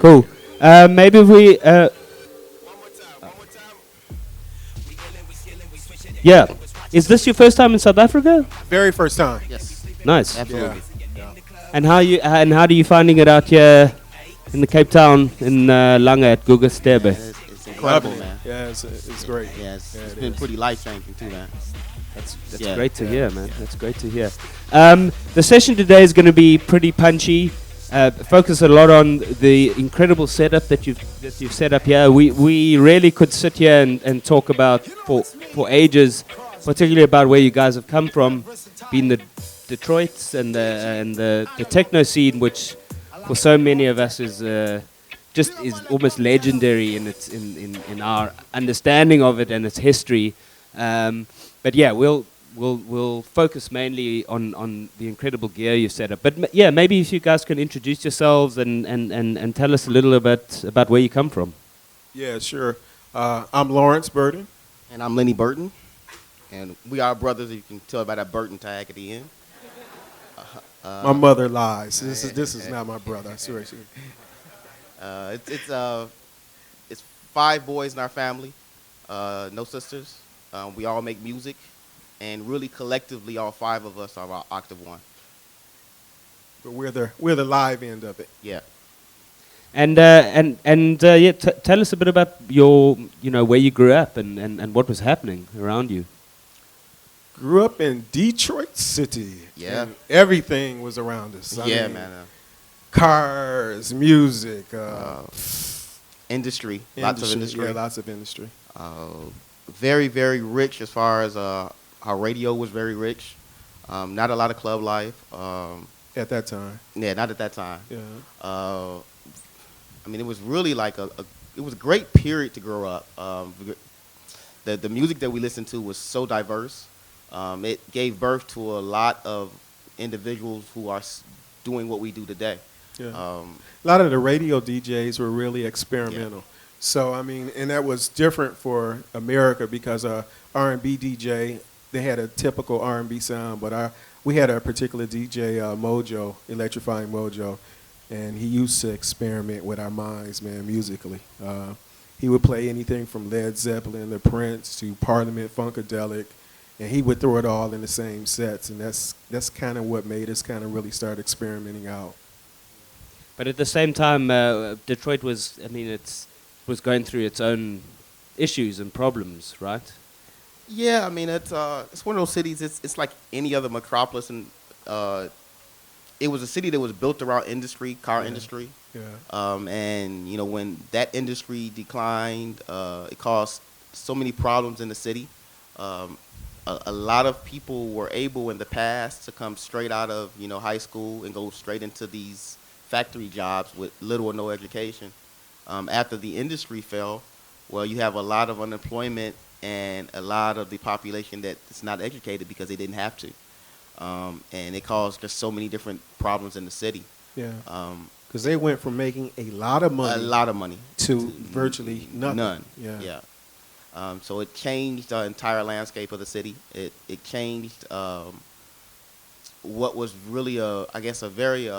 Cool. Maybe we. Yeah. Is this your first time in South Africa? Very first time. Yes, Nice. absolutely. Yeah. And how do you finding it out here in the Cape Town in Langa at Guga Stebe? Man, it's incredible, Loving it. man. Yeah, it's great. Yeah, it's it been is. pretty life changing too, man. That's Yeah. great to Yeah. hear, man. That's great to hear. The session today is going to be pretty punchy. Focus a lot on the incredible setup that you've set up here. We really could sit here and talk about for ages, particularly about where you guys have come from, being the Detroits and the techno scene, which for so many of us is just is almost legendary in its in our understanding of it and its history. But yeah, we'll focus mainly on the incredible gear you set up. But yeah, maybe if you guys can introduce yourselves and tell us a little about where you come from. Yeah, sure. I'm Lawrence Burton. And I'm Lenny Burton, and we are brothers. You can tell by that Burton tag at the end. My mother lies. This is not my brother. I swear. It's 5 boys in our family, no sisters. We all make music, and really collectively, all 5 of us are our Octave 1. But we're the live end of it. Yeah. And yeah, tell us a bit about your where you grew up and what was happening around you. Grew up in Detroit City. Yeah. And everything was around us. I Yeah, mean, man. Cars, music, Industry, lots of industry. Yeah, lots of industry. Very, very rich as far as our radio was very rich. Not a lot of club life. At that time. Yeah, not at that time. Yeah. I mean, it was really like it was a great period to grow up. The music that we listened to was so diverse. It gave birth to a lot of individuals who are doing what we do today. Yeah. A lot of the radio DJs were really experimental. Yeah. So, I mean, and that was different for America because R&B DJ, they had a typical R&B sound, but we had a particular DJ, Mojo, Electrifying Mojo, and he used to experiment with our minds, man, musically. He would play anything from Led Zeppelin to Prince to Parliament Funkadelic, and he would throw it all in the same sets, and that's kind of what made us kind of really start experimenting out. But at the same time, Detroit was was going through its own issues and problems, right? Yeah, I mean, it's one of those cities. It's like any other metropolis, and it was a city that was built around industry, car industry. Yeah. And when that industry declined, it caused so many problems in the city. A lot of people were able in the past to come straight out of high school and go straight into these factory jobs with little or no education. After the industry fell, well, you have a lot of unemployment and a lot of the population that is not educated because they didn't have to. And it caused just so many different problems in the city. Yeah. Because they went from making a lot of money to virtually nothing. None. Yeah. So it changed the entire landscape of the city. It changed what was really a very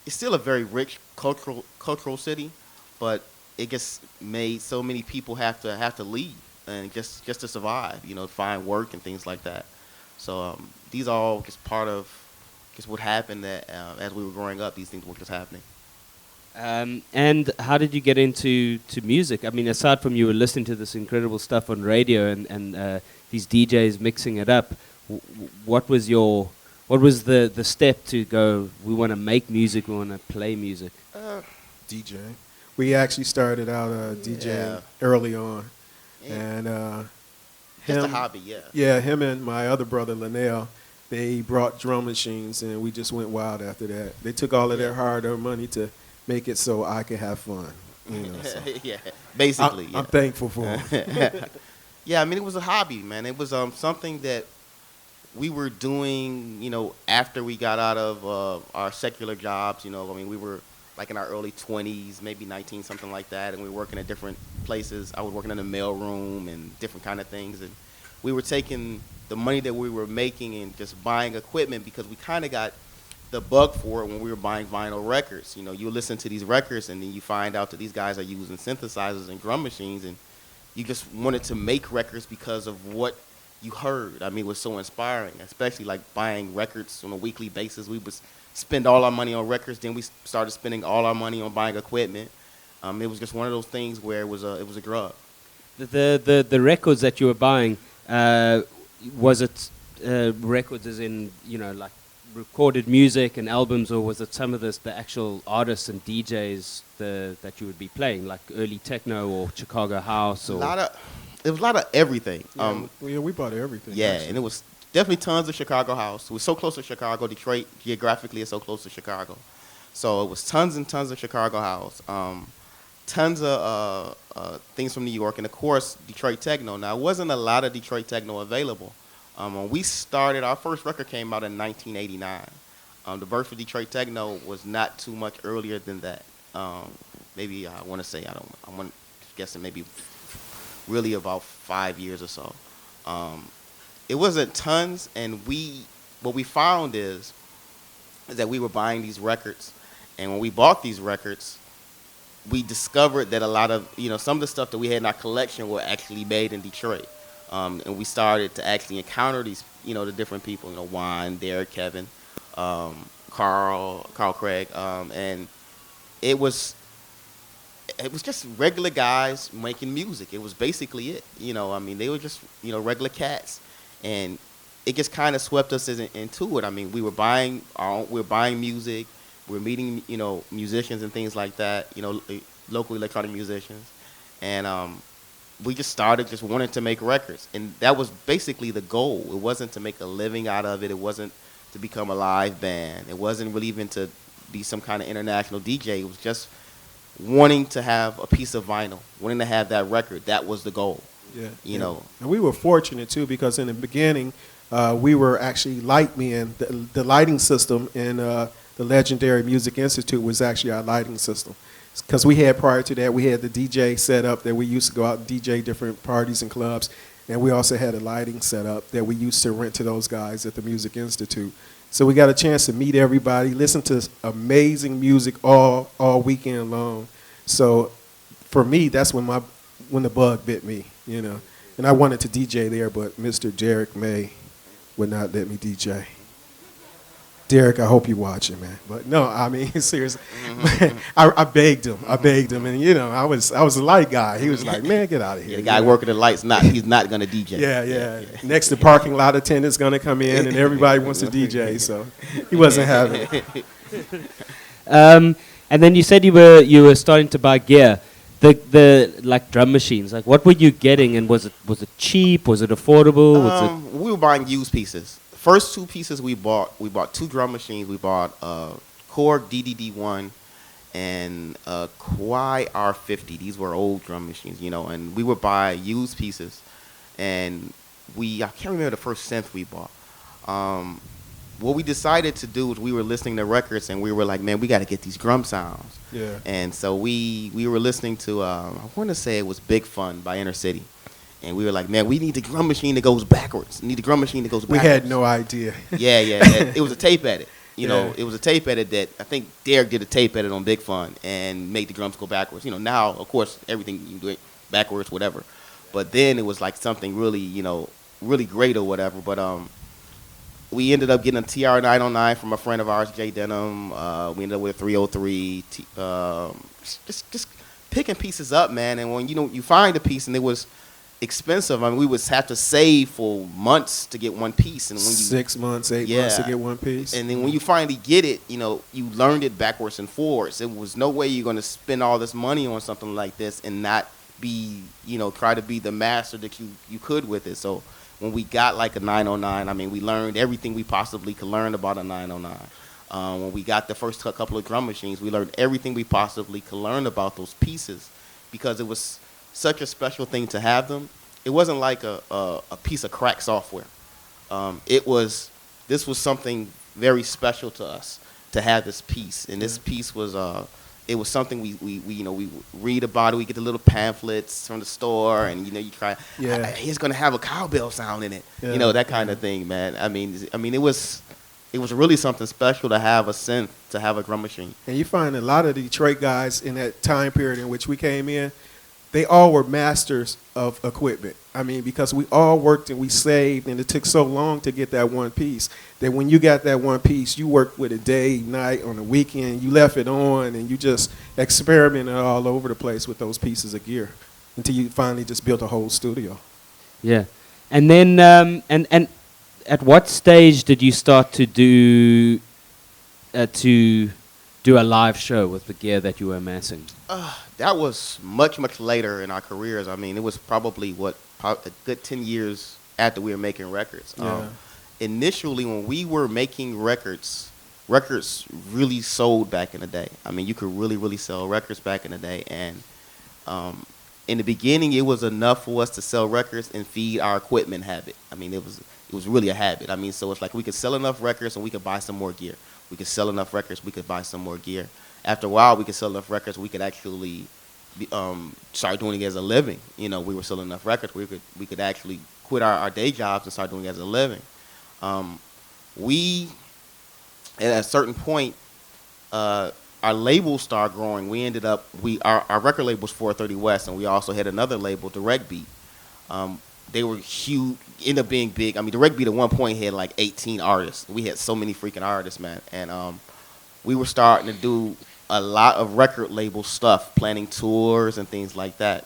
it's still a very rich cultural city, but it just made so many people have to leave and just to survive, find work and things like that. So these are all just part of just what happened that as we were growing up, these things were just happening. And how did you get into music? I mean, aside from you were listening to this incredible stuff on radio and these DJs mixing it up, what was the step to go, we want to make music, we want to play music? DJ. We actually started out DJing early on. Yeah. And Just a hobby, yeah. Yeah, him and my other brother, Linnell, they brought drum machines, and we just went wild after that. They took all of their hard-earned money to make it so I could have fun. So. Yeah, basically. I'm thankful for it. Yeah, I mean, it was a hobby, man. It was something that we were doing, after we got out of our secular jobs. I mean, we were like in our early 20s, maybe 19, something like that, and we were working at different places. I was working in the mailroom and different kind of things, and we were taking the money that we were making and just buying equipment because we kind of got the bug for it when we were buying vinyl records. You know, you listen to these records and then you find out that these guys are using synthesizers and drum machines, and you just wanted to make records because of what you heard. I mean, it was so inspiring, especially like buying records on a weekly basis. We would spend all our money on records, then we started spending all our money on buying equipment. It was just one of those things where it was a drug. The records that you were buying, was it records as in, you know, like recorded music and albums, or was it some of the actual artists and DJs that you would be playing, like early techno or Chicago house? Or It was a lot of everything. Yeah, we bought everything. Yeah, actually. and it was definitely tons of Chicago house. It was so close to Chicago. Detroit, geographically, is so close to Chicago. So it was tons and tons of Chicago house. Tons of things from New York, and of course, Detroit techno. Now, it wasn't a lot of Detroit techno available. When we started, our first record came out in 1989. The birth of Detroit techno was not too much earlier than that. Maybe I want to say, I'm guessing maybe really about 5 years or so. It wasn't tons, and what we found is that we were buying these records, and when we bought these records, we discovered that a lot of, you know, some of the stuff that we had in our collection were actually made in Detroit. And we started to actually encounter these, you know, the different people, you know, Juan, Derek, Kevin, Carl Craig, and it was just regular guys making music. It was basically it. You know, I mean, they were just, you know, regular cats. And it just kind of swept us into it. I mean, we were buying music. We were meeting, you know, musicians and things like that, you know, local electronic musicians. And we just started just wanting to make records. And that was basically the goal. It wasn't to make a living out of it. It wasn't to become a live band. It wasn't really even to be some kind of international DJ. It was just wanting to have a piece of vinyl, wanting to have that record. That was the goal. Yeah, you know. And we were fortunate too, because in the beginning, we were actually light men. The lighting system in the legendary Music Institute was actually our lighting system, because we had, prior to that, we had the DJ set up that we used to go out and DJ different parties and clubs, and we also had a lighting set up that we used to rent to those guys at the Music Institute. So we got a chance to meet everybody, listen to amazing music all weekend long. So for me, that's when the bug bit me, you know. And I wanted to DJ there, but Mr. Derek May would not let me DJ. Derek, I hope you're watching, man. But no, I mean, seriously, I begged him, and you know, I was a light guy. He was like, man, get out of here. Yeah, the guy working the lights, he's not gonna DJ. Yeah. Next, the parking lot attendant's gonna come in, and everybody wants to DJ, so he wasn't having it. And then you said you were starting to buy gear. The like drum machines, like what were you getting, and was it cheap? Was it affordable? We were buying used pieces. The first two pieces we bought two drum machines. We bought Korg DDD1 and Kwai R50. These were old drum machines, you know, and we would buy used pieces. And I can't remember the first synth we bought. What we decided to do was we were listening to records, and we were like, man, we got to get these drum sounds. Yeah. And so we were listening to, I want to say it was Big Fun by Inner City. And we were like, man, we need the drum machine that goes backwards. We had no idea. Yeah. It was a tape edit. You know, it was a tape edit that I think Derek did a tape edit on Big Fun and made the drums go backwards. You know, now, of course, everything you do it backwards, whatever. But then it was like something really, you know, really great or whatever. But we ended up getting a TR-909 from a friend of ours, Jay Denham. We ended up with a 303. Just picking pieces up, man. And when you find a piece and it was expensive, I mean, we would have to save for months to get one piece. And when 6 months, 8 months to get one piece. And then when you finally get it, you know, you learned it backwards and forwards. It was no way you're going to spend all this money on something like this and not be, you know, try to be the master that you could with it. So when we got like a 909, I mean, we learned everything we possibly could learn about a 909. When we got the first couple of drum machines, we learned everything we possibly could learn about those pieces, because it was such a special thing to have them. It wasn't like a piece of crack software. This was something very special to us to have this piece, and this piece was it was something we read about it. We get the little pamphlets from the store, and you try. Yeah, it's gonna have a cowbell sound in it. Yeah. You know, that kind of thing, man. I mean, it was it was really something special to have a synth, to have a drum machine. And you find a lot of the Detroit guys in that time period in which we came in, they all were masters of equipment. I mean, because we all worked and we saved, and it took so long to get that one piece that when you got that one piece, you worked with it day, night, on the weekend. You left it on, and you just experimented all over the place with those pieces of gear until you finally just built a whole studio. Yeah. And then, and at what stage did you start to do a live show with the gear that you were amassing? That was much, much later in our careers. I mean, it was probably a good 10 years after we were making records. Yeah. Initially, when we were making records really sold back in the day. I mean, you could really, really sell records back in the day. And in the beginning, it was enough for us to sell records and feed our equipment habit. I mean, it was really a habit. I mean, so it's like we could sell enough records and we could buy some more gear. We could sell enough records, we could buy some more gear. After a while, we could sell enough records, we could actually start doing it as a living. You know, we were selling enough records, we could actually quit our day jobs and start doing it as a living. We, at a certain point, our labels started growing. We ended up, our record label was 430 West, and we also had another label, Direct Beat. They were huge, ended up being big. I mean, Direct Beat at one point had like 18 artists. We had so many freaking artists, man. And we were starting to do a lot of record label stuff, planning tours and things like that.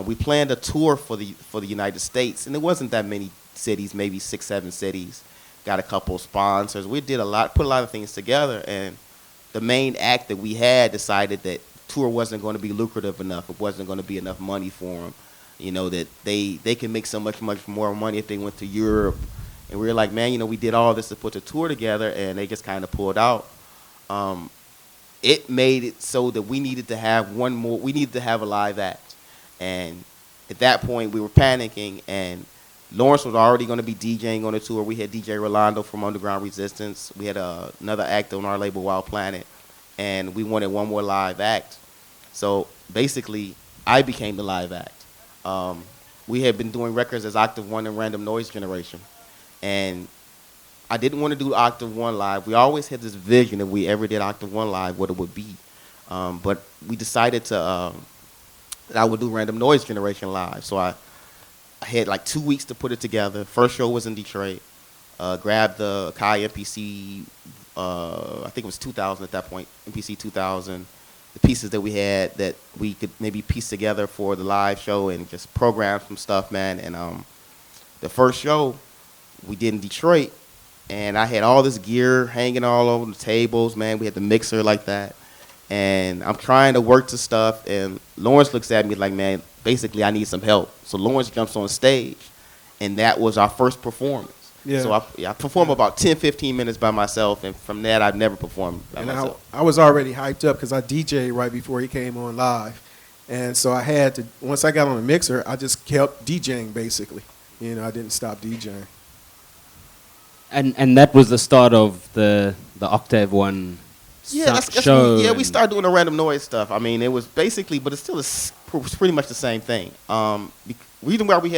We planned a tour for the United States, and it wasn't that many cities, maybe 6, 7 cities. Got a couple of sponsors. We did put a lot of things together, and the main act that we had decided that tour wasn't going to be lucrative enough. It wasn't going to be enough money for them. You know, that they can make so much more money if they went to Europe. And we were like, man, you know, we did all this to put the tour together, and they just kind of pulled out. It made it so that we needed to have we needed to have a live act. And at that point, we were panicking, and Lawrence was already going to be DJing on the tour. We had DJ Rolando from Underground Resistance. We had another act on our label, Wild Planet, and we wanted one more live act. So basically, I became the live act. We had been doing records as Octave 1 and Random Noise Generation, and I didn't want to do Octave 1 live. We always had this vision if we ever did Octave 1 live, what it would be. But we decided that I would do Random Noise Generation live. So I had like 2 weeks to put it together. First show was in Detroit. Grabbed the Kai MPC, I think it was 2000 at that point, MPC 2000. The pieces that we had that we could maybe piece together for the live show and just program some stuff, man. And the first show we did in Detroit, and I had all this gear hanging all over the tables, man. We had the mixer like that. And I'm trying to work the stuff, and Lawrence looks at me like, man, basically I need some help. So Lawrence jumps on stage, and that was our first performance. Yeah. So I performed about 10, 15 minutes by myself, and from that I've never performed by myself. I was already hyped up because I DJ'd right before he came on live. And so I had to, once I got on the mixer, I just kept DJing basically. You know, I didn't stop DJing. And that was the start of the Octave 1 show. Yeah, we started doing the Random Noise stuff. I mean, it was basically, but it still is pretty much the same thing. Reason why we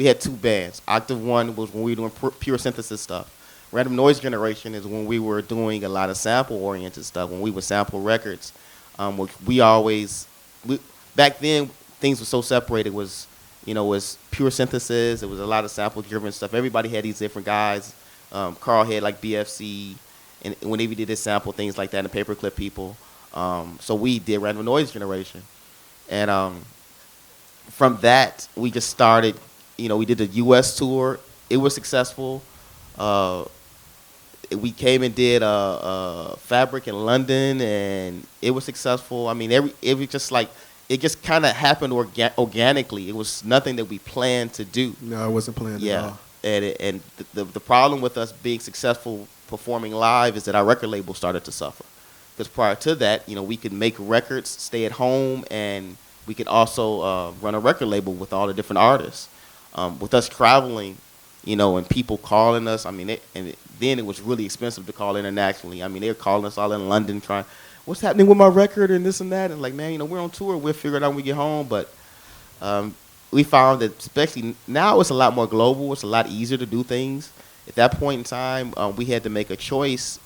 had 2 bands. Octave 1 was when we were doing pure synthesis stuff. Random Noise Generation is when we were doing a lot of sample-oriented stuff, when we would sample records. Back then, things were so separated. Was pure synthesis. It was a lot of sample-driven stuff. Everybody had these different guys. Carl had like BFC, and whenever he did his sample, things like that, and Paperclip people. So we did Random Noise Generation. And from that, we just started, we did the U.S. tour. It was successful. We came and did Fabric in London, and it was successful. I mean, it just kind of happened organically. It was nothing that we planned to do. No, it wasn't planned at all. And the problem with us being successful performing live is that our record label started to suffer. Because prior to that, we could make records, stay at home, and we could also run a record label with all the different artists. With us traveling, and people calling us, then it was really expensive to call internationally. I mean, they were calling us all in London trying, what's happening with my record and this and that? And like, man, we're on tour. We'll figure it out when we get home. But we found that especially now it's a lot more global. It's a lot easier to do things. at that point in time, we had to make a choice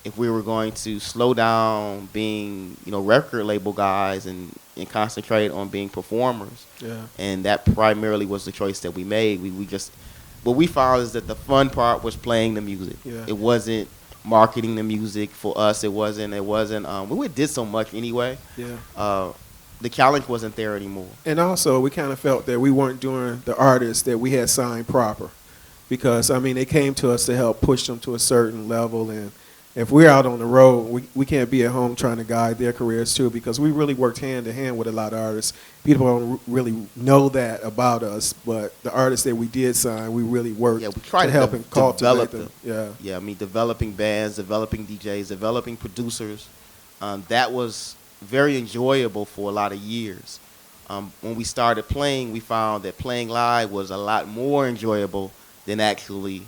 if we were going to slow down being, record label guys and concentrate on being performers. Yeah. And that primarily was the choice that we made. We just, what we found is that the fun part was playing the music. Yeah. It wasn't marketing the music for us. It wasn't, we did so much anyway. Yeah. The challenge wasn't there anymore. And also, we kind of felt that we weren't doing the artists that we had signed proper. Because, they came to us to help push them to a certain level. And if we're out on the road, we can't be at home trying to guide their careers, too, because we really worked hand-to-hand with a lot of artists. People don't really know that about us, but the artists that we did sign, we really worked we tried to help and cultivate them. Yeah, developing bands, developing DJs, developing producers. That was very enjoyable for a lot of years. When we started playing, we found that playing live was a lot more enjoyable than actually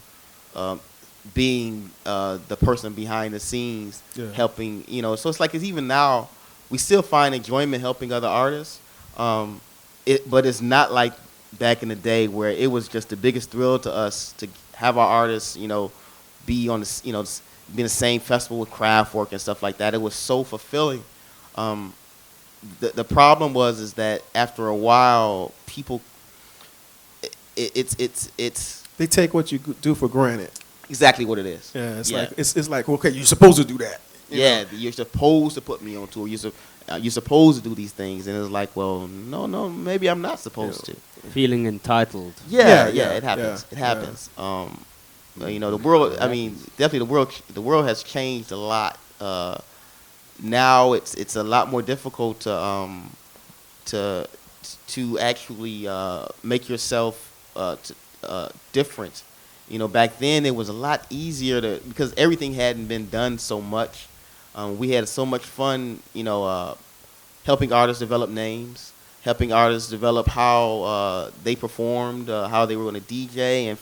being the person behind the scenes, helping, so it's even now, we still find enjoyment helping other artists, but it's not like back in the day where it was just the biggest thrill to us to have our artists, be on the, be in the same festival with Kraftwerk and stuff like that. It was so fulfilling. The problem is that after a while, people, They take what you do for granted. Exactly what it is. Yeah, it's like okay, you're supposed to do that. You know? You're supposed to put me on tour. You're supposed to do these things, and it's like, well, no, maybe I'm not supposed to. Feeling entitled. Yeah, it happens. It happens. The world. Definitely the world has changed a lot. Now it's a lot more difficult to actually make yourself different. Back then it was a lot easier because everything hadn't been done so much. We had so much fun, helping artists develop names, helping artists develop how they performed, how they were going to DJ, and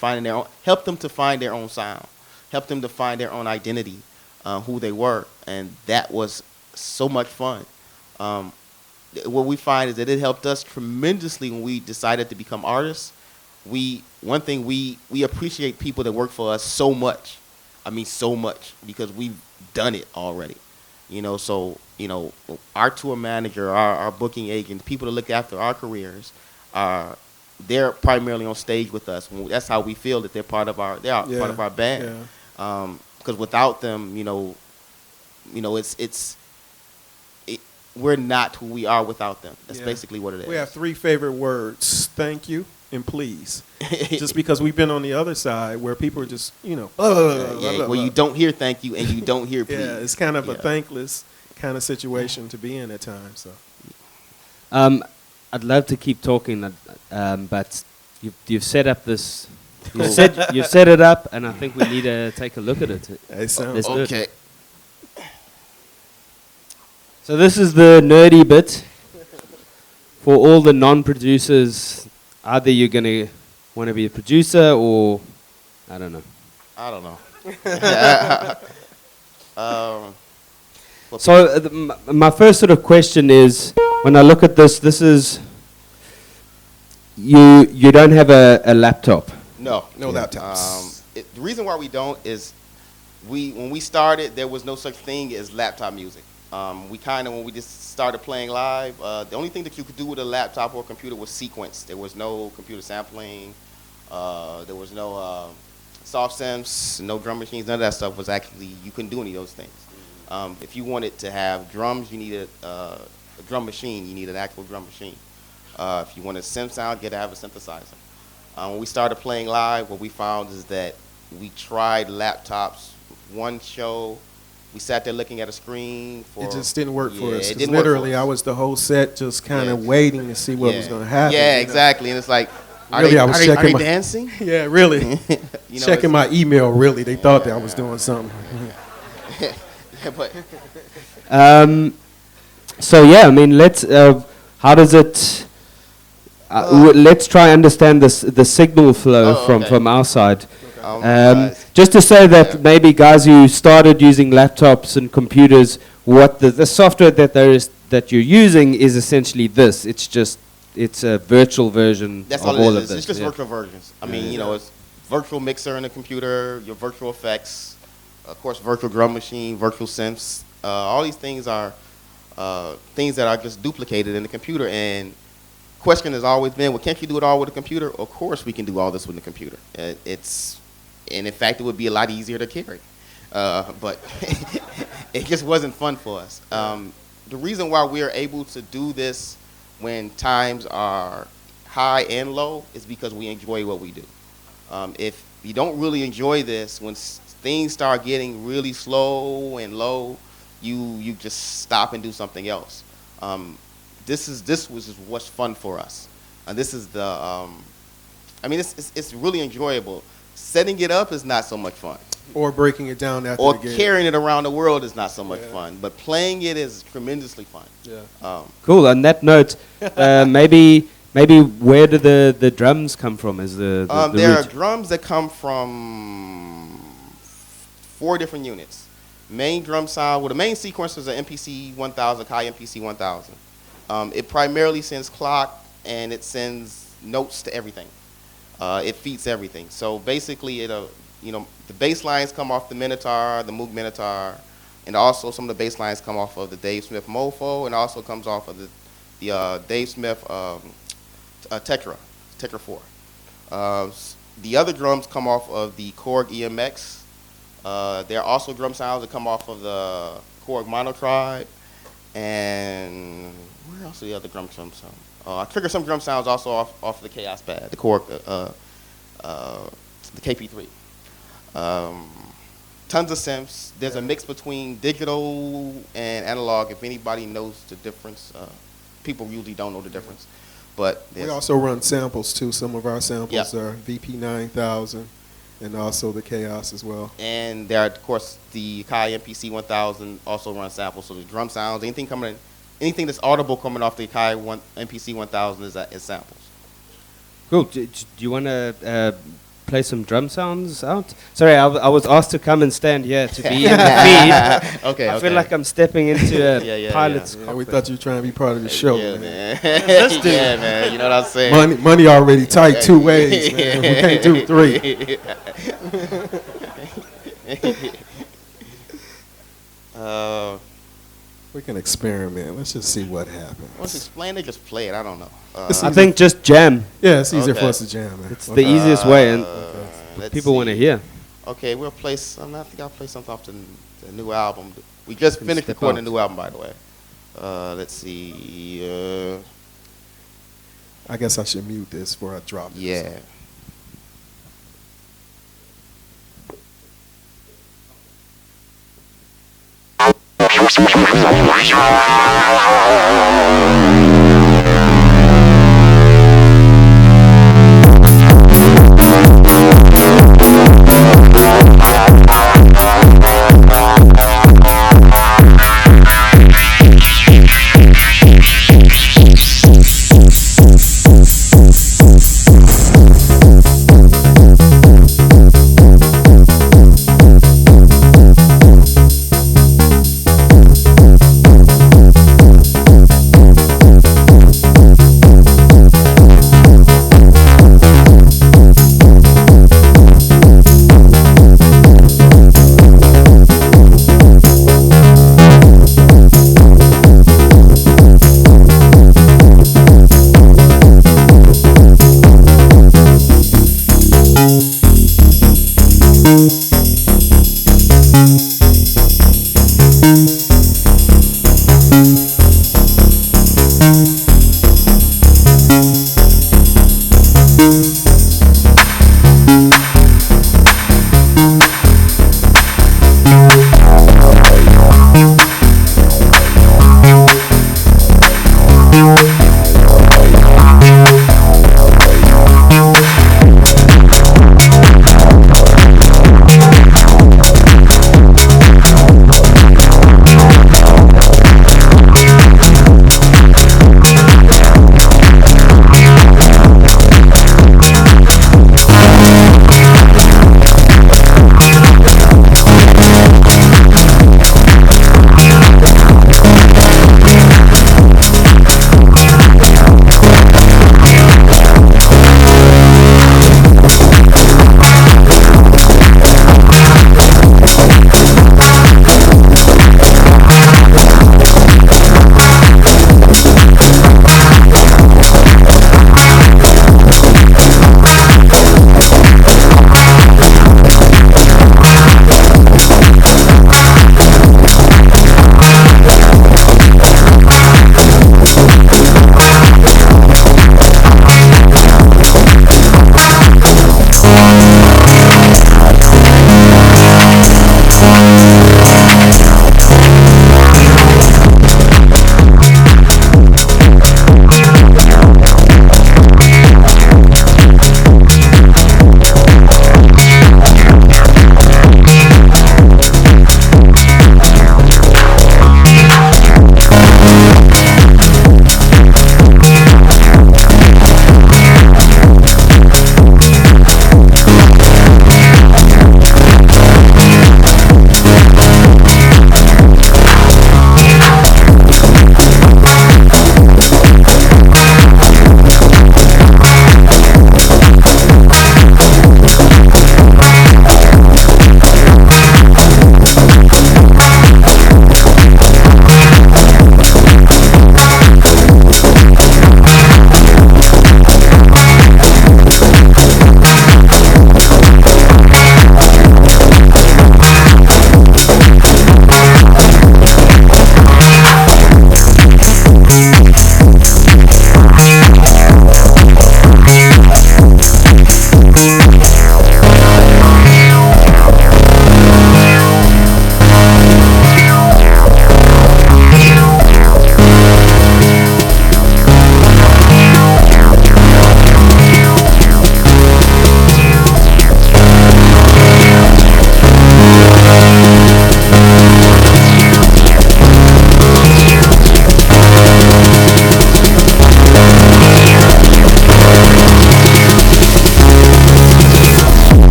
help them to find their own sound, help them to find their own identity, who they were, and that was so much fun. What we find is that it helped us tremendously when we decided to become artists. We appreciate people that work for us so much. So much, because we've done it already. So our tour manager, our booking agent, people that look after our careers, they're primarily on stage with us. That's how we feel that they're part of our band. Because without them, we're not who we are without them. That's basically what it is. We have 3 favorite words: thank you and please. Just because we've been on the other side where people are just, where you don't hear thank you and you don't hear please. Yeah, it's kind of a thankless kind of situation to be in at times. So, I'd love to keep talking, but you've set up this. You've set it up, and I think we need to take a look at it. Let's do Okay. it. So this is the nerdy bit for all the non-producers. Either you're going to want to be a producer or, I don't know. So my first sort of question is, when I look at this is, you don't have a laptop. No laptops. The reason why we don't is when we started, there was no such thing as laptop music. When we just started playing live, the only thing that you could do with a laptop or a computer was sequence. There was no computer sampling. There was no soft synths, no drum machines. None of that stuff was actually, you couldn't do any of those things. If you wanted to have drums, you needed a drum machine. You needed an actual drum machine. If you wanted synth sound, you had to have a synthesizer. When we started playing live, what we found is that we tried laptops. One show, we sat there looking at a screen. It just didn't work for us. It didn't literally, work for us. I was the whole set just kind of waiting to see what was going to happen. Yeah, exactly. And it's like, are Really, I was they checking my- dancing? Yeah, really. Checking my email, really. They thought that I was doing something. But So yeah, let's. How does it? Let's try and understand the signal flow from our side. Just to say that maybe guys who started using laptops and computers, what the software that you're using is essentially this. It's a virtual version that's of all all it of is. this. It's just virtual versions. It's virtual mixer in the computer, your virtual effects, of course, virtual drum machine, virtual synths. All these things are things that are just duplicated in the computer. And question has always been, well, can't you do it all with a computer? Of course we can do all this with a computer. And in fact, it would be a lot easier to carry. But it just wasn't fun for us. The reason why we are able to do this when times are high and low is because we enjoy what we do. If you don't really enjoy this, when things start getting really slow and low, you just stop and do something else. This was just what's fun for us, and this is the. I mean, it's really enjoyable. Setting it up is not so much fun. Or breaking it down after Or the game. carrying it around the world is not so much fun. But playing it is tremendously fun. Yeah. Cool. On that note, maybe where do the drums come from? As the there are root? drums that come from 4 different units. Main drum sound. Well, the main sequencer is an MPC 1000, Kai MPC 1000. It primarily sends clock and it sends notes to everything. It feeds everything. So basically, the bass lines come off the Minotaur, the Moog Minotaur, and also some of the bass lines come off of the Dave Smith Mofo, and also comes off of the Dave Smith Tetra 4. The other drums come off of the Korg EMX. There are also drum sounds that come off of the Korg Monotribe, and where else are the other drum sounds? I trigger some drum sounds also off the Chaos Pad, the Korg, the KP3. Tons of synths. There's a mix between digital and analog. If anybody knows the difference, people usually don't know the difference. But We also run samples too. Some of our samples Yeah. are VP 9000 and also the Chaos as well. And there are, of course, the Kai MPC 1000 also runs samples. So the drum sounds, anything that's audible coming off the Kai MPC 1000 is samples. Cool. Do you want to play some drum sounds out? Sorry, I was asked to come and stand here to be in the feed. Okay. I feel like I'm stepping into a pilot's Yeah, we thought you were trying to be part of the show. Yeah, man. man. Yeah, man. You know what I'm saying? Money already tight 2 ways, man. We can't do 3. We can experiment. Let's just see what happens. Once explain it, just play it. I don't know. I think just jam. Yeah, it's easier Okay. for us to jam, man. It's the easiest way, and let's people want to see. hear. Okay, we'll play some. I think I'll play something off the new album. We just Can finished step recording out. the new album, by the way. Let's see. I guess I should mute this before I drop this. Yeah.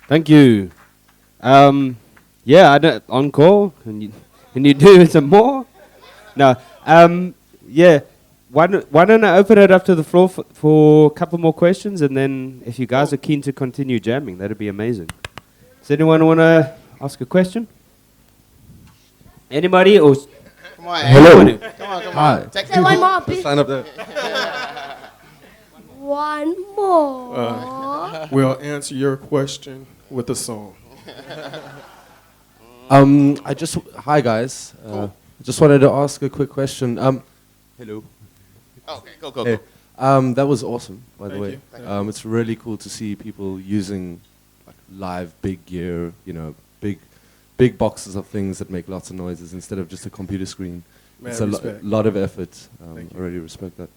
Thank you. Yeah, I don't encore. Can you do some more? No. Yeah. Why don't I open it up to the floor for a couple more questions, and then if you guys are keen to continue jamming, that'd be amazing. Does anyone want to ask a question? Anybody? Or Come on, Hello. Andy. Come on. Hi. Say one more, please. Stand up there. One more. We'll answer your question with a song. Hi guys. I just wanted to ask a quick question. Hello. Okay, go. Hey. That was awesome, by the Thank way. you. Thank It's really cool to see people using like live big gear, big boxes of things that make lots of noises instead of just a computer screen. Mad It's a respect. lot of effort. Thank I you. really respect that.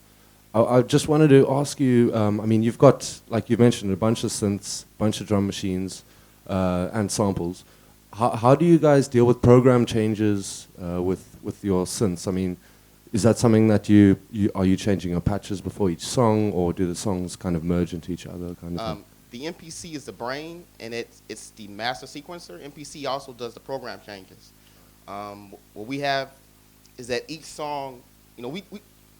I just wanted to ask you, you've got, like you mentioned, a bunch of synths, bunch of drum machines, and samples. How do you guys deal with program changes with your synths? I mean, is that something that are you changing your patches before each song, or do the songs kind of merge into each other kind of thing? The MPC is the brain, and it's the master sequencer. MPC also does the program changes. What we have is that each song, we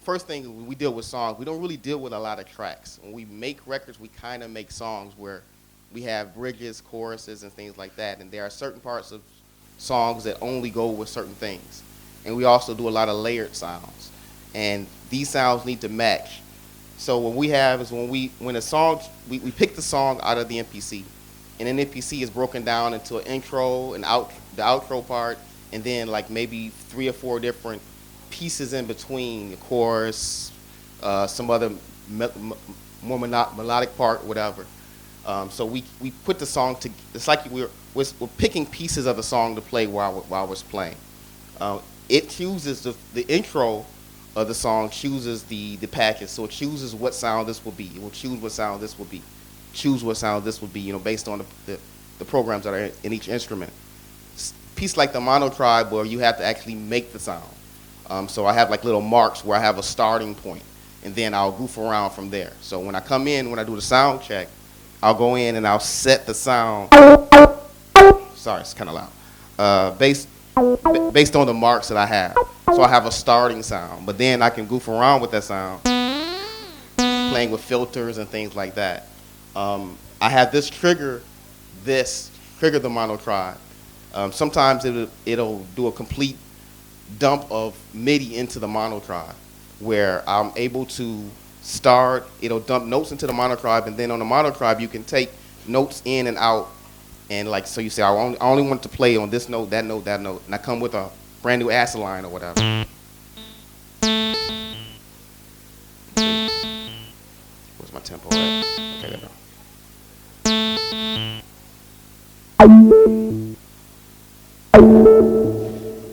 first thing when we deal with songs, we don't really deal with a lot of tracks. When we make records, we kind of make songs where we have bridges, choruses, and things like that. And there are certain parts of songs that only go with certain things. And we also do a lot of layered sounds. And these sounds need to match. So what we have is when a song, we pick the song out of the MPC. And then MPC is broken down into an intro, the outro part, and then like maybe 3 or 4 different pieces in between, the chorus, some other more melodic part, whatever. So we put the song to. It's like we're picking pieces of the song to play while we're playing. It chooses the intro of the song chooses the package, so it chooses what sound this will be. It will choose what sound this will be. Choose what sound this will be. Based on the programs that are in each instrument. Piece like the Mono Tribe, where you have to actually make the sound. So I have like little marks where I have a starting point, and then I'll goof around from there. So when I come in, when I do the sound check, I'll go in and I'll set the sound. Sorry, it's kind of loud. Based on the marks that I have. So I have a starting sound, but then I can goof around with that sound, playing with filters and things like that. I have this trigger the Mono Tribe. Sometimes it'll do a complete dump of MIDI into the Mono Tribe, where I'm able to start, it'll dump notes into the Mono Tribe, and then on the Mono Tribe you can take notes in and out, and like, so you say, I only want to play on this note, that note, and I come with a brand new acid line or whatever. Where's my tempo at? Okay, there we go.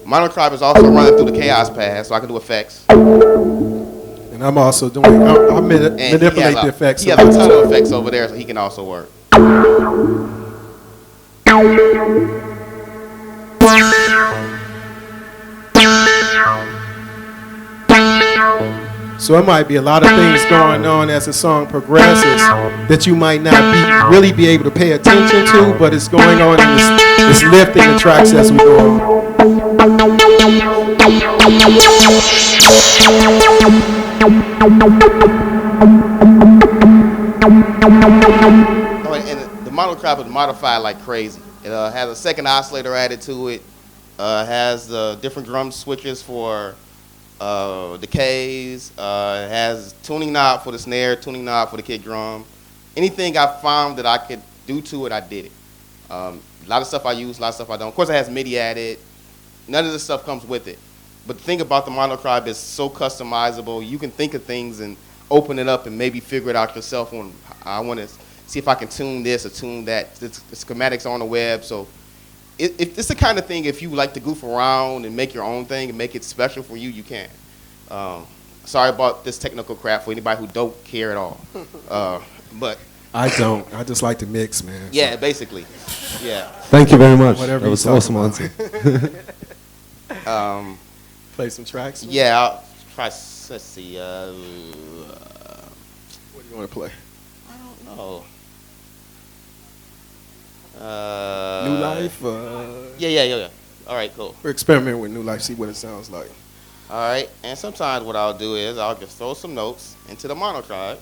Mono Tribe is also running through the chaos pad, so I can do effects. And I'm also doing, I manipulate the effects. He has a ton of effects over there, so he can also work. So it might be a lot of things going on as the song progresses that you might not really be able to pay attention to, but it's going on and it's lifting the tracks as we go on. Oh, and the Mono Tribe is modified like crazy. It has a second oscillator added to it. Has different drum switches for decays. It has tuning knob for the snare, tuning knob for the kick drum. Anything I found that I could do to it, I did it. A lot of stuff I use, a lot of stuff I don't. Of course, it has MIDI added. None of this stuff comes with it. But the thing about the Mono Tribe is so customizable. You can think of things and open it up and maybe figure it out yourself. I want to see if I can tune this or tune that. The schematics are on the web, so it's the kind of thing, if you like to goof around and make your own thing and make it special for you, you can. Sorry about this technical crap for anybody who don't care at all. But I don't. I just like to mix, man. yeah, basically. Yeah. Thank you very much. Whatever That was you an talk awesome about. answer. Play some tracks. Yeah, I'll try. Let's see. What do you want to play? I don't know. New Life. Yeah. All right, cool. We're experimenting with New Life, see what it sounds like. All right, and sometimes what I'll do is I'll just throw some notes into the mono tribe.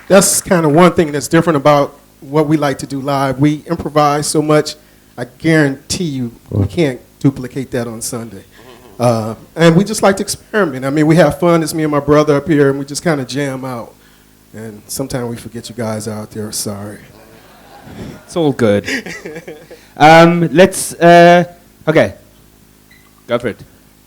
That's kind of one thing that's different about what we like to do live. We improvise so much, I guarantee you we can't duplicate that on Sunday. And we just like to experiment. I mean, we have fun. It's me and my brother up here, and we just kind of jam out. And sometimes we forget you guys out there. Sorry. It's all good. Okay. Go for it.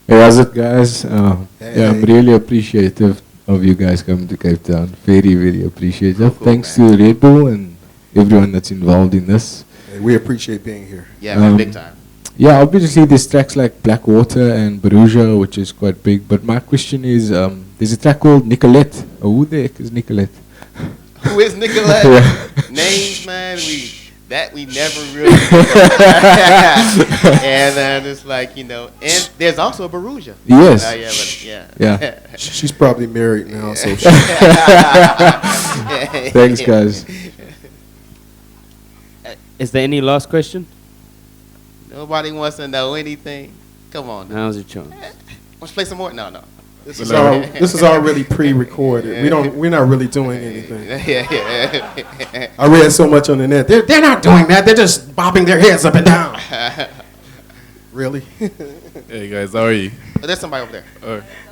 Hey, how's it, guys? Hey. Yeah, I'm really appreciative of you guys coming to Cape Town. Very, very appreciative. Cool, Thanks man. to Red Bull and everyone that's involved in this. Hey, we appreciate being here. Yeah, man, big time. Yeah, obviously there's tracks like Blackwater and Baruja, which is quite big. But my question is, there's a track called Nicolette. Oh, who the heck is Nicolette? Who is Nicolette? Yeah. Names, man, we never really. And it's like, you know, and there's also a Baruja. Yes. Yeah. She's probably married now, so Thanks, guys. Is there any last question? Nobody wants to know anything. Come on. Now's your chance. Let's play some more. No. this is already pre-recorded. We're not really doing anything. Yeah. I read so much on the net. They're not doing that. They're just bobbing their heads up and down. Really? Hey guys, how are you? Oh, there's somebody over there.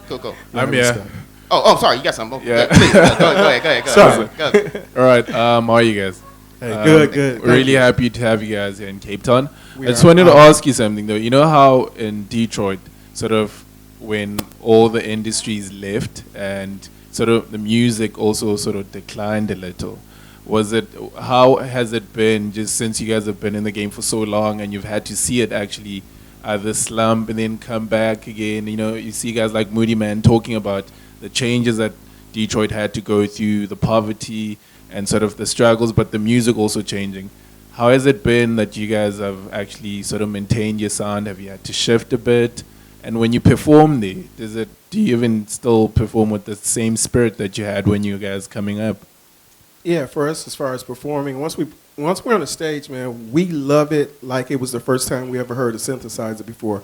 Cool. I'm here. Oh, sorry, you got something. Yeah. Please, go ahead. Sorry. Go. All right, how are you guys? Hey, good. We're really happy to have you guys here in Cape Town. We I just are wanted to honored. ask you something though. You know how in Detroit, sort of when all the industries left and sort of the music also sort of declined a little. How has it been just since you guys have been in the game for so long and you've had to see it actually either slump and then come back again? You know, you see guys like Moody Man talking about the changes that Detroit had to go through, the poverty and sort of the struggles, but the music also changing. How has it been that you guys have actually sort of maintained your sound? Have you had to shift a bit? And when you perform there, do you even still perform with the same spirit that you had when you guys coming up? Yeah, for us, as far as performing, once we're on the stage, man, we love it like it was the first time we ever heard a synthesizer before.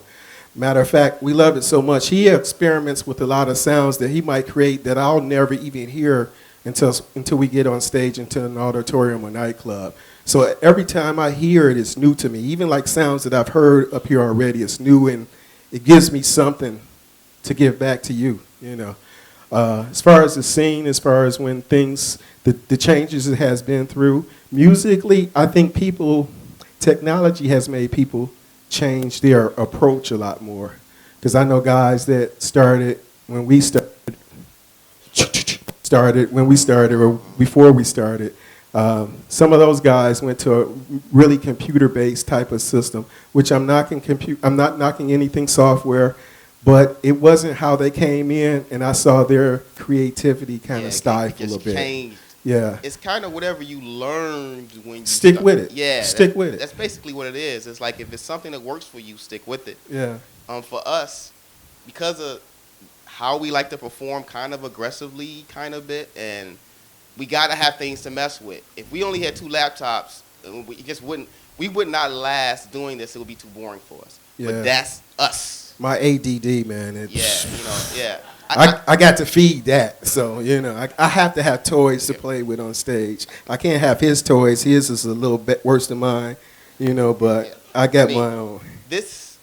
Matter of fact, we love it so much. He experiments with a lot of sounds that he might create that I'll never even hear until we get on stage into an auditorium or nightclub. So every time I hear it, it's new to me. Even like sounds that I've heard up here already, it's new, and it gives me something to give back to you, you know. As far as the scene, as far as when things, the changes it has been through, musically, I think technology has made people change their approach a lot more. Because I know guys that started when we started, or before we started. Some of those guys went to a really computer-based type of system, which I'm not knocking anything software, but it wasn't how they came in, and I saw their creativity kind of stifle a bit. Changed. Yeah. It's kind of whatever you learned when you Stick with it. Yeah. Stick with it. That's basically what it is. It's like if it's something that works for you, stick with it. Yeah. For us, because of how we like to perform kind of aggressively, kind of bit, and we got to have things to mess with. If we only had 2 laptops, we would not last doing this. It would be too boring for us. Yeah. But that's us. My ADD, man. Yeah. I got to feed that. So, I have to have toys to play with on stage. I can't have his toys. His is a little bit worse than mine, but I got my own. This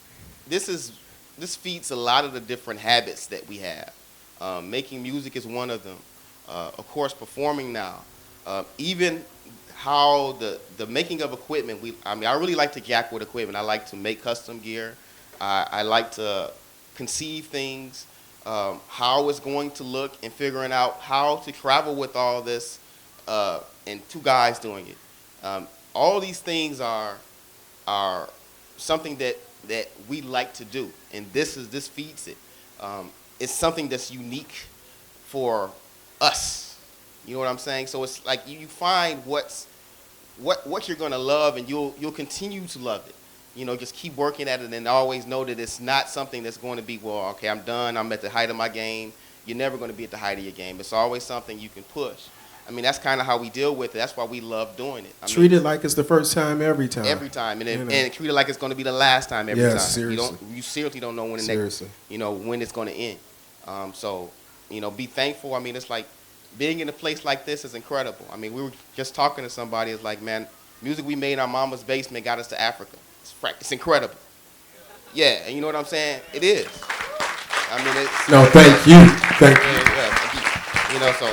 feeds a lot of the different habits that we have. Making music is one of them. Of course, performing now. Even how the making of equipment. I really like to jack with equipment. I like to make custom gear. I like to conceive things, how it's going to look, and figuring out how to travel with all this, and 2 guys doing it. All these things are something that we like to do, and this feeds it. It's something that's unique for us. You know what I'm saying? So it's like you find what you're gonna love, and you'll continue to love it. Just keep working at it, and always know that it's not something that's going to be, well, okay, I'm done, I'm at the height of my game. You're never going to be at the height of your game. It's always something you can push. That's kind of how we deal with it. That's why we love doing it. Treat it like it's the first time every time. Every time, and treat it like it's going to be the last time every time. Seriously. You seriously don't know when when it's going to end. So, be thankful. It's like being in a place like this is incredible. We were just talking to somebody. It's like, man, music we made in our mama's basement got us to Africa. It's incredible. Yeah, and you know what I'm saying? It is. No, thank you. Thank you. So,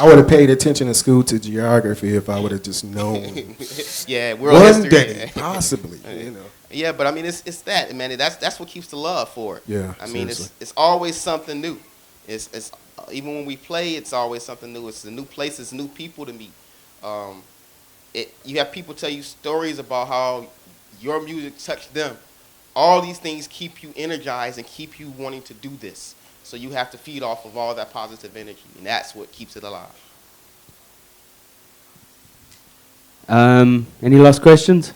I would have paid attention in school to geography if I would have just known. Yeah, world one history. day, possibly. Yeah, but it's that, man. That's what keeps the love for it. Yeah. It's always something new. It's even when we play, it's always something new. It's the new places, new people to meet. You have people tell you stories about how your music touched them. All these things keep you energized and keep you wanting to do this. So you have to feed off of all that positive energy, and that's what keeps it alive. Any last questions?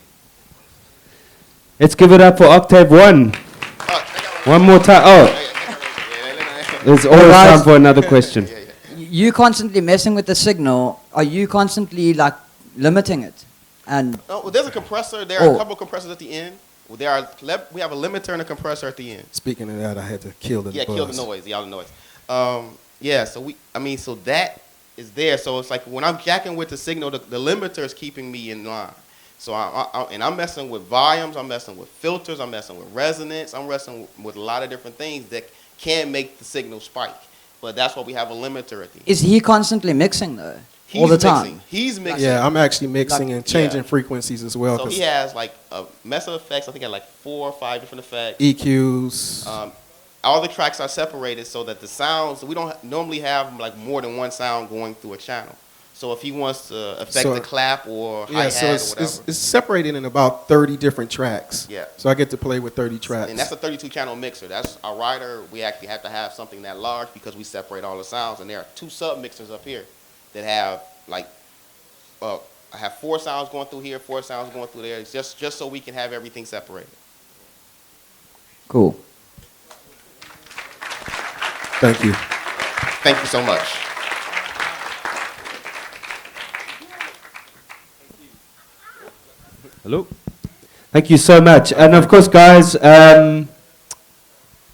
Let's give it up for Octave 1. One more time. There's always time for another question. You constantly messing with the signal. Are you constantly limiting it? And there's a compressor. There are a couple of compressors at the end. We have a limiter and a compressor at the end. Speaking of that, I had to kill the buzz. Kill the noise. All the noise. So that is there. So it's like when I'm jacking with the signal, the limiter is keeping me in line. So I'm messing with volumes. I'm messing with filters. I'm messing with resonance. I'm messing with a lot of different things that can make the signal spike. But that's why we have a limiter at the end. Is he constantly mixing though? All the time. He's mixing. Yeah, I'm actually mixing and changing frequencies as well. So he has a mess of effects. I think I had 4 or 5 different effects. EQs. All the tracks are separated so that the sounds, we don't normally have more than one sound going through a channel. So if he wants to affect the clap or hi-hat or whatever. It's separated in about 30 different tracks. Yeah. So I get to play with 30 tracks. And that's a 32-channel mixer. That's our rider. We actually have to have something that large because we separate all the sounds. And there are 2 sub-mixers up here that have I have 4 sounds going through here, 4 sounds going through there. It's just so we can have everything separated. Cool. Thank you. Thank you so much. Hello. Thank you so much. And of course, guys,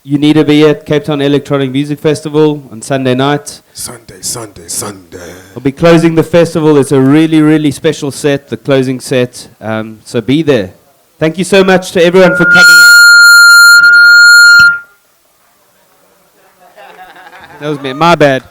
you need to be at Cape Town Electronic Music Festival on Sunday night. Sunday. I'll be closing the festival. It's a really, really special set, the closing set. So be there. Thank you so much to everyone for coming out. That was me. My bad.